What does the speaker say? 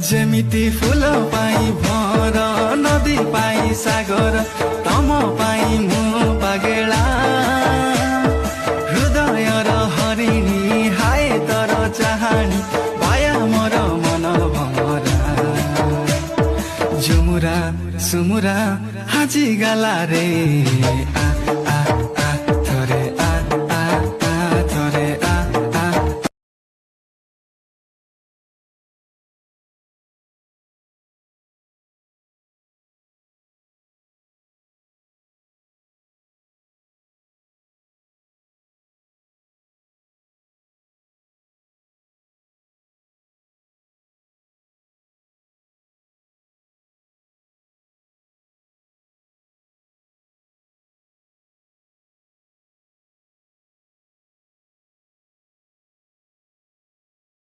जेमिति फुल पाई भर नदी पाई सागर तम पाई मु पागेला हृदय र हरिणी हाय तर चाहनी पाया मोर मन भमरा झुमुरा सुमुरा हाजी गाला रे